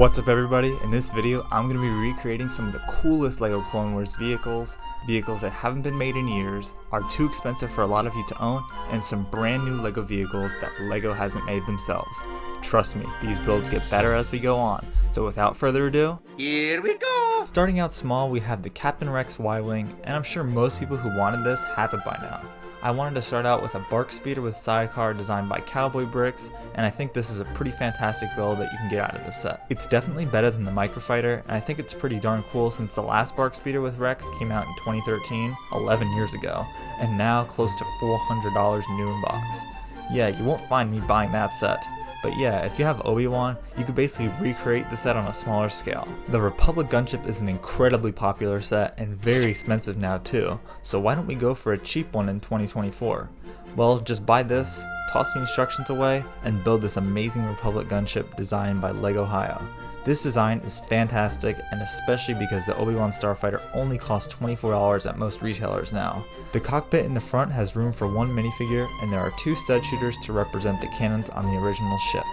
What's up everybody? In this video I'm going to be recreating some of the coolest LEGO Clone Wars vehicles that haven't been made in years, are too expensive for a lot of you to own, and some brand new LEGO vehicles that LEGO hasn't made themselves. Trust me, these builds get better as we go on, so without further ado, here we go! Starting out small, we have the Captain Rex Y-Wing, and I'm sure most people who wanted this have it by now. I wanted to start out with a bark speeder with sidecar designed by Cowboy Bricks, and I think this is a pretty fantastic build that you can get out of this set. It's definitely better than the Microfighter, and I think it's pretty darn cool since the last bark speeder with Rex came out in 2013, 11 years ago, and now close to $400 new in box. Yeah, you won't find me buying that set. But yeah, if you have Obi-Wan, you could basically recreate the set on a smaller scale. The Republic Gunship is an incredibly popular set and very expensive now too, so why don't we go for a cheap one in 2024? Well, just buy this, toss the instructions away, and build this amazing Republic Gunship designed by LEGO Haya. This design is fantastic, and especially because the Obi-Wan Starfighter only costs $24 at most retailers now. The cockpit in the front has room for one minifigure, and there are two stud shooters to represent the cannons on the original ship.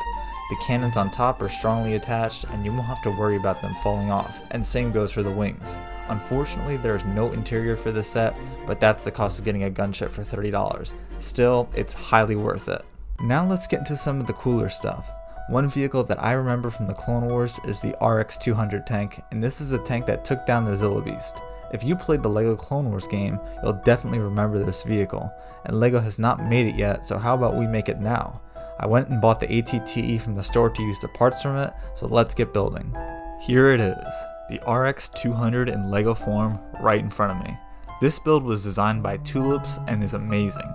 The cannons on top are strongly attached, and you won't have to worry about them falling off, and same goes for the wings. Unfortunately, there is no interior for this set, but that's the cost of getting a gunship for $30. Still, it's highly worth it. Now let's get into some of the cooler stuff. One vehicle that I remember from the Clone Wars is the RX200 Tank, and this is a tank that took down the Zilla Beast. If you played the LEGO Clone Wars game, you'll definitely remember this vehicle, and LEGO has not made it yet, so how about we make it now? I went and bought the ATTE from the store to use the parts from it, so let's get building. Here it is, the RX200 in LEGO form right in front of me. This build was designed by Tulips and is amazing,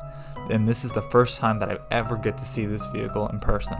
and this is the first time that I ever get to see this vehicle in person.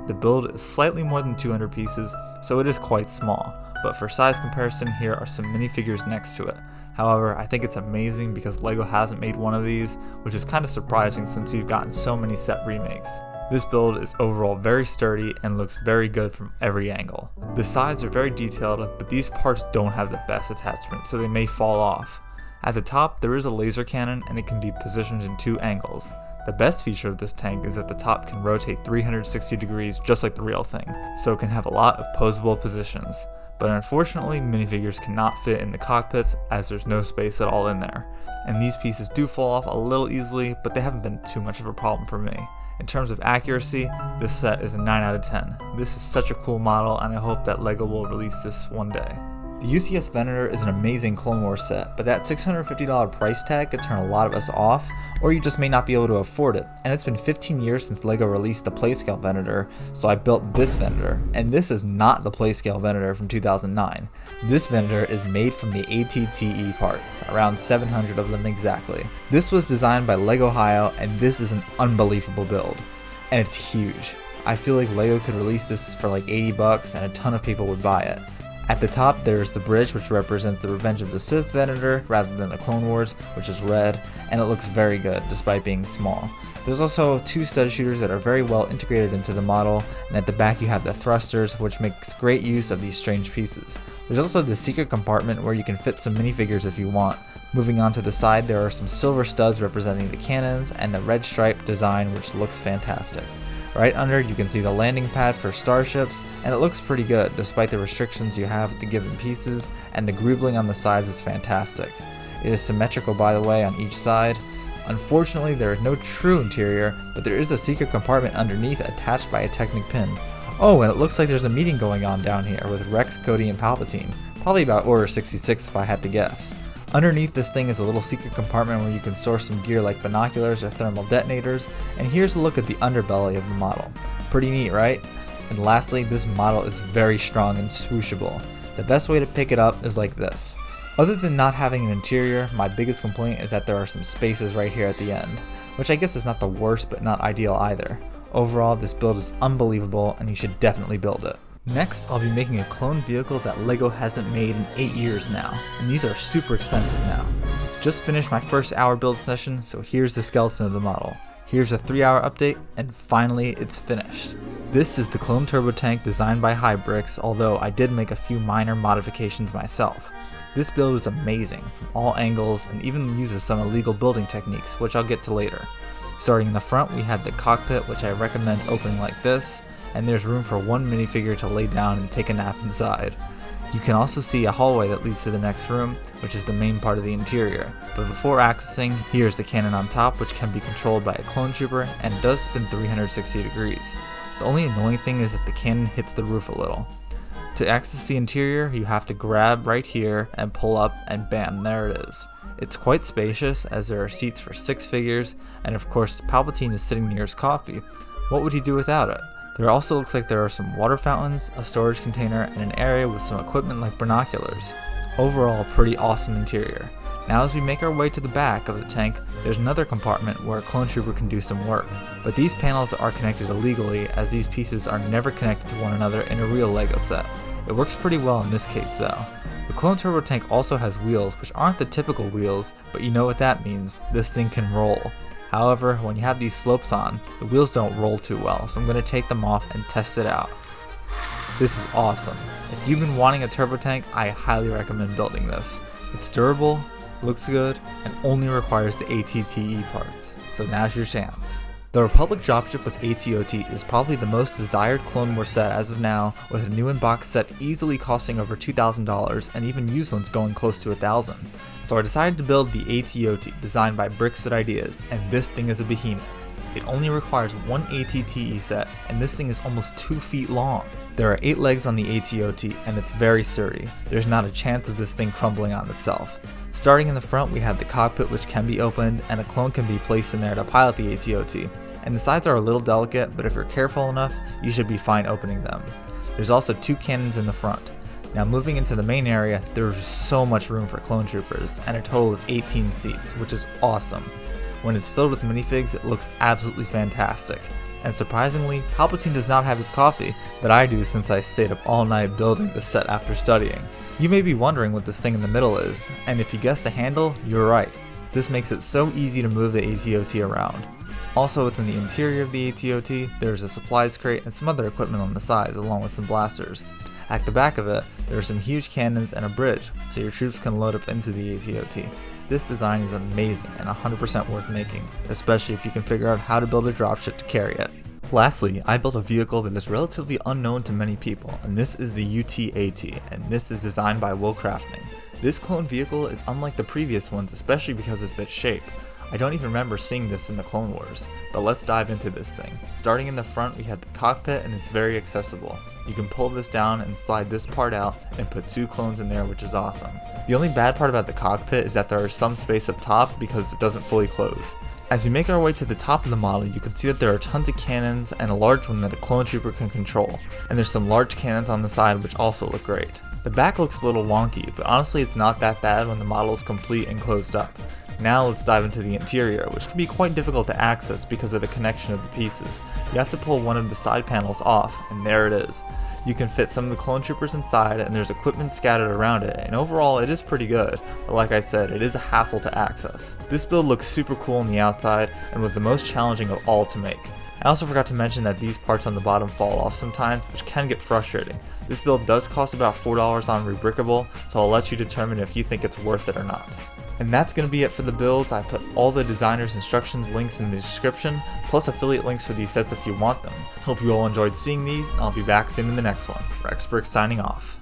The build is slightly more than 200 pieces, so it is quite small, but for size comparison here are some minifigures next to it. However, I think it's amazing because LEGO hasn't made one of these, which is kind of surprising since we've gotten so many set remakes. This build is overall very sturdy and looks very good from every angle. The sides are very detailed, but these parts don't have the best attachment, so they may fall off. At the top, there is a laser cannon and it can be positioned in two angles. The best feature of this tank is that the top can rotate 360 degrees just like the real thing, so it can have a lot of posable positions. But unfortunately, minifigures cannot fit in the cockpits as there's no space at all in there. And these pieces do fall off a little easily, but they haven't been too much of a problem for me. In terms of accuracy, this set is a 9 out of 10. This is such a cool model, and I hope that LEGO will release this one day. The UCS Venator is an amazing Clone Wars set, but that $650 price tag could turn a lot of us off, or you just may not be able to afford it. And it's been 15 years since LEGO released the Playscale Venator, so I built this Venator. And this is not the Playscale Venator from 2009. This Venator is made from the ATTE parts, around 700 of them exactly. This was designed by LEGO Haya, and this is an unbelievable build. And it's huge. I feel like LEGO could release this for like 80 bucks and a ton of people would buy it. At the top, there's the bridge, which represents the Revenge of the Sith Venator rather than the Clone Wars, which is red, and it looks very good despite being small. There's also two stud shooters that are very well integrated into the model, and at the back you have the thrusters, which makes great use of these strange pieces. There's also the secret compartment where you can fit some minifigures if you want. Moving on to the side, there are some silver studs representing the cannons and the red stripe design, which looks fantastic. Right under, you can see the landing pad for starships, and it looks pretty good despite the restrictions you have with the given pieces, and the greebling on the sides is fantastic. It is symmetrical, by the way, on each side. Unfortunately, there is no true interior, but there is a secret compartment underneath attached by a Technic pin. Oh, and it looks like there's a meeting going on down here with Rex, Cody, and Palpatine. Probably about Order 66 if I had to guess. Underneath this thing is a little secret compartment where you can store some gear like binoculars or thermal detonators, and here's a look at the underbelly of the model. Pretty neat, right? And lastly, this model is very strong and swooshable. The best way to pick it up is like this. Other than not having an interior, my biggest complaint is that there are some spaces right here at the end, which I guess is not the worst but not ideal either. Overall, this build is unbelievable and you should definitely build it. Next, I'll be making a clone vehicle that LEGO hasn't made in 8 years now, and these are super expensive now. Just finished my first hour build session, so here's the skeleton of the model. Here's a 3-hour update, and finally it's finished. This is the Clone Turbo Tank designed by Hybricks, although I did make a few minor modifications myself. This build is amazing from all angles and even uses some illegal building techniques, which I'll get to later. Starting in the front, we have the cockpit, which I recommend opening like this. and there's room for one minifigure to lay down and take a nap inside. You can also see a hallway that leads to the next room, which is the main part of the interior. But before accessing, here's the cannon on top, which can be controlled by a clone trooper and it does spin 360 degrees. The only annoying thing is that the cannon hits the roof a little. To access the interior, you have to grab right here and pull up, and bam, there it is. It's quite spacious as there are seats for 6 figures, and of course Palpatine is sitting near his coffee. What would he do without it? There also looks like there are some water fountains, a storage container, and an area with some equipment like binoculars. Overall, pretty awesome interior. Now as we make our way to the back of the tank, there's another compartment where a clone trooper can do some work. But these panels are connected illegally as these pieces are never connected to one another in a real LEGO set. It works pretty well in this case though. The clone turbo tank also has wheels, which aren't the typical wheels, but you know what that means, this thing can roll. However, when you have these slopes on, the wheels don't roll too well, so I'm going to take them off and test it out. This is awesome. If you've been wanting a turbo tank, I highly recommend building this. It's durable, looks good, and only requires the ATTE parts, so now's your chance. The Republic dropship with ATOT is probably the most desired Clone Wars set as of now, with a new in-box set easily costing over $2,000 and even used ones going close to $1,000. So I decided to build the ATOT, designed by Brickset Ideas, and this thing is a behemoth. It only requires one ATTE set, and this thing is almost 2 feet long. There are 8 legs on the ATOT, and it's very sturdy. There's not a chance of this thing crumbling on itself. Starting in the front, we have the cockpit, which can be opened, and a clone can be placed in there to pilot the ATOT. And the sides are a little delicate, but if you're careful enough, you should be fine opening them. There's also 2 cannons in the front. Now moving into the main area, there's just so much room for clone troopers, and a total of 18 seats, which is awesome. When it's filled with minifigs, it looks absolutely fantastic. And surprisingly, Palpatine does not have his coffee, but I do since I stayed up all night building this set after studying. You may be wondering what this thing in the middle is, and if you guessed a handle, you're right. This makes it so easy to move the ATOT around. Also within the interior of the ATOT, there's a supplies crate and some other equipment on the sides along with some blasters. At the back of it, there are some huge cannons and a bridge, so your troops can load up into the ATOT. This design is amazing and 100% worth making, especially if you can figure out how to build a dropship to carry it. Lastly, I built a vehicle that is relatively unknown to many people, and this is the UT-AT, and this is designed by Will Crafting. This clone vehicle is unlike the previous ones, especially because of its shape. I don't even remember seeing this in the Clone Wars, but let's dive into this thing. Starting in the front, we have the cockpit, and it's very accessible. You can pull this down and slide this part out and put 2 clones in there, which is awesome. The only bad part about the cockpit is that there is some space up top because it doesn't fully close. As we make our way to the top of the model, you can see that there are tons of cannons and a large one that a clone trooper can control, and there's some large cannons on the side which also look great. The back looks a little wonky, but honestly it's not that bad when the model is complete and closed up. Now let's dive into the interior, which can be quite difficult to access because of the connection of the pieces. You have to pull one of the side panels off, and there it is. You can fit some of the clone troopers inside, and there's equipment scattered around it, and overall it is pretty good, but like I said, it is a hassle to access. This build looks super cool on the outside, and was the most challenging of all to make. I also forgot to mention that these parts on the bottom fall off sometimes, which can get frustrating. This build does cost about $4 on Rebrickable, so I'll let you determine if you think it's worth it or not. And that's going to be it for the builds. I put all the designers' instructions links in the description, plus affiliate links for these sets if you want them. Hope you all enjoyed seeing these, and I'll be back soon in the next one. RX signing off.